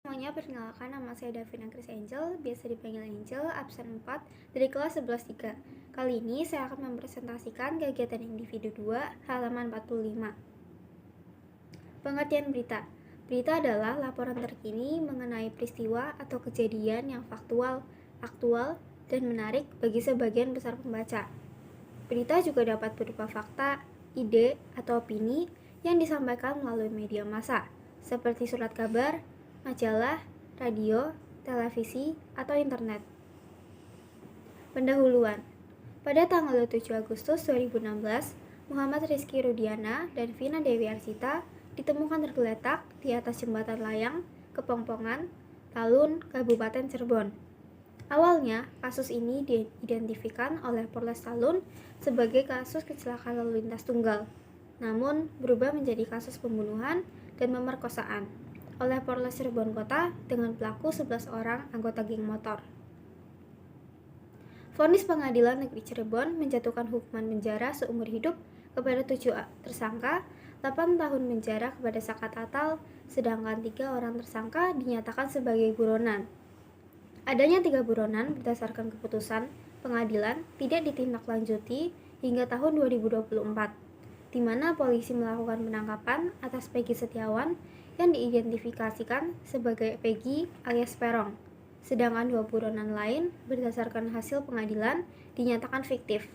Semuanya, perkenalkan nama saya Davina Chris Angel, biasa dipanggil Angel, absen 4 dari kelas 11-3. Kali ini saya akan mempresentasikan kegiatan individu 2, halaman 45. Pengertian berita. Berita adalah laporan terkini mengenai peristiwa atau kejadian yang faktual, aktual, dan menarik bagi sebagian besar pembaca. Berita juga dapat berupa fakta, ide, atau opini yang disampaikan melalui media massa, seperti surat kabar, majalah, radio, televisi, atau internet. Pendahuluan. Pada tanggal 7 Agustus 2016, Muhammad Rizky Rudiana dan Vina Dewi Arsita ditemukan tergeletak di atas jembatan layang, Kepongpongan, Talun, Kabupaten Cirebon. Awalnya, kasus ini diidentifikan oleh Polres Talun sebagai kasus kecelakaan lalu lintas tunggal, namun berubah menjadi kasus pembunuhan dan pemerkosaan oleh Polres Cirebon Kota dengan pelaku 11 orang anggota geng motor. Vonis Pengadilan Negeri Cirebon menjatuhkan hukuman penjara seumur hidup kepada 7 tersangka, 8 tahun penjara kepada Sakat Atal, sedangkan 3 orang tersangka dinyatakan sebagai buronan. Adanya 3 buronan berdasarkan keputusan pengadilan tidak ditindaklanjuti hingga tahun 2024, di mana polisi melakukan penangkapan atas Peggy Setiawan yang diidentifikasikan sebagai Peggy alias Perong, sedangkan 2 buronan lain berdasarkan hasil pengadilan dinyatakan fiktif.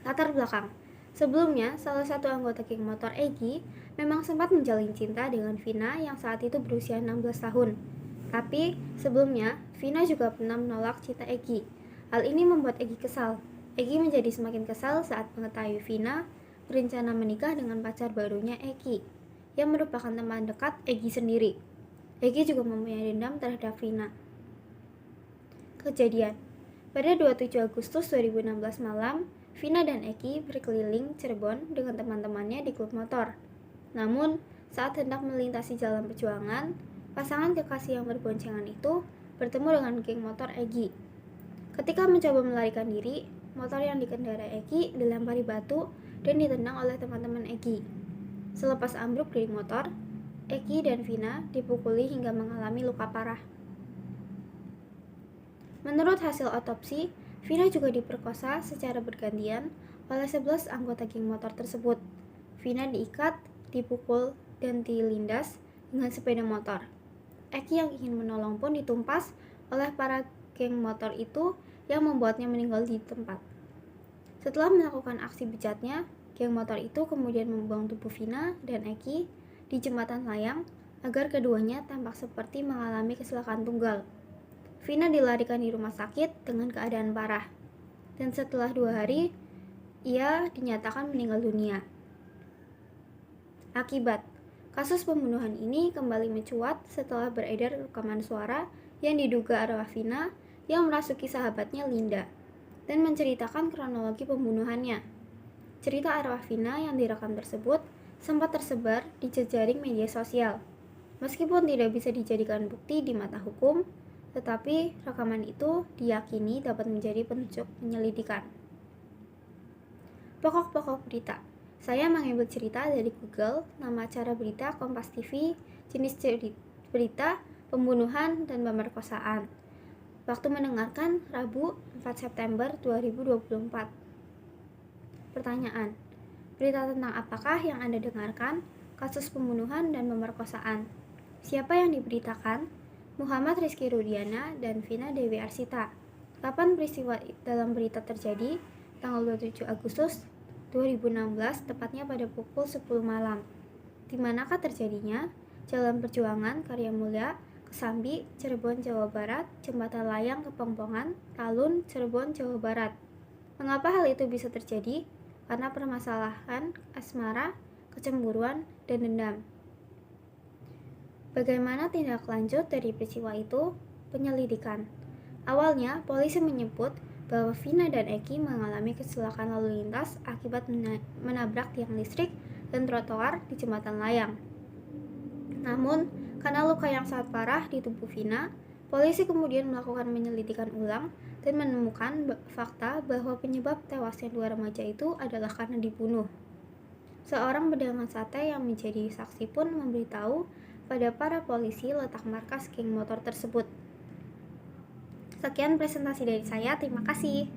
Latar belakang. Sebelumnya, salah satu anggota geng motor Egy memang sempat menjalin cinta dengan Vina yang saat itu berusia 16 tahun. Tapi, sebelumnya, Vina juga pernah menolak cinta Egy. Hal ini membuat Egy kesal. Egy menjadi semakin kesal saat mengetahui Vina berencana menikah dengan pacar barunya Egy, yang merupakan teman dekat Egy sendiri. Egy juga mempunyai dendam terhadap Vina. Kejadian. Pada 27 Agustus 2016 malam, Vina dan Egy berkeliling Cirebon dengan teman-temannya di klub motor. Namun, saat hendak melintasi jalan perjuangan, pasangan kekasih yang berboncengan itu bertemu dengan geng motor Egy. Ketika mencoba melarikan diri, motor yang dikendarai Egy dilempari batu dan ditendang oleh teman-teman Egy. Selepas ambruk dari motor, Egy dan Vina dipukuli hingga mengalami luka parah. Menurut hasil otopsi, Vina juga diperkosa secara bergantian oleh 11 anggota geng motor tersebut. Vina diikat, dipukul, dan dilindas dengan sepeda motor. Egy yang ingin menolong pun ditumpas oleh para geng motor itu yang membuatnya meninggal di tempat. Setelah melakukan aksi bejatnya, geng motor itu kemudian membuang tubuh Vina dan Egy di jembatan layang agar keduanya tampak seperti mengalami kecelakaan tunggal. Vina dilarikan di rumah sakit dengan keadaan parah, dan setelah 2 hari, ia dinyatakan meninggal dunia. Akibat kasus pembunuhan ini kembali mencuat setelah beredar rekaman suara yang diduga arwah Vina yang merasuki sahabatnya Linda dan menceritakan kronologi pembunuhannya. Cerita arwah Vina yang direkam tersebut sempat tersebar di jejaring media sosial. Meskipun tidak bisa dijadikan bukti di mata hukum, tetapi rekaman itu diyakini dapat menjadi petunjuk penyelidikan. Pokok-pokok berita. Saya mengambil cerita dari Google, nama acara berita Kompas TV, jenis berita, pembunuhan, dan pemerkosaan. Waktu mendengarkan Rabu 4 September 2024. Pertanyaan. Berita tentang apakah yang Anda dengarkan? Kasus pembunuhan dan pemerkosaan. Siapa yang diberitakan? Muhammad Rizky Rudiana dan Vina Dewi Arsita. Kapan peristiwa dalam berita terjadi? Tanggal 27 Agustus 2016, tepatnya pada pukul 10 malam. Di manakah terjadinya? Jalan Perjuangan, Karya Mulya, Kesambi, Cirebon, Jawa Barat, Jembatan Layang, Kepongpongan, Talun, Cirebon, Jawa Barat. Mengapa hal itu bisa terjadi? Karena permasalahan asmara, kecemburuan, dan dendam. Bagaimana tindak lanjut dari peristiwa itu? Penyelidikan. Awalnya, polisi menyebut bahwa Vina dan Egy mengalami kecelakaan lalu lintas akibat menabrak tiang listrik dan trotoar di jembatan layang. Namun, karena luka yang sangat parah di tubuh Vina, polisi kemudian melakukan penyelidikan ulang dan menemukan fakta bahwa penyebab tewasnya 2 remaja itu adalah karena dibunuh. Seorang pedagang sate yang menjadi saksi pun memberitahu pada para polisi letak markas geng motor tersebut. Sekian presentasi dari saya, terima kasih.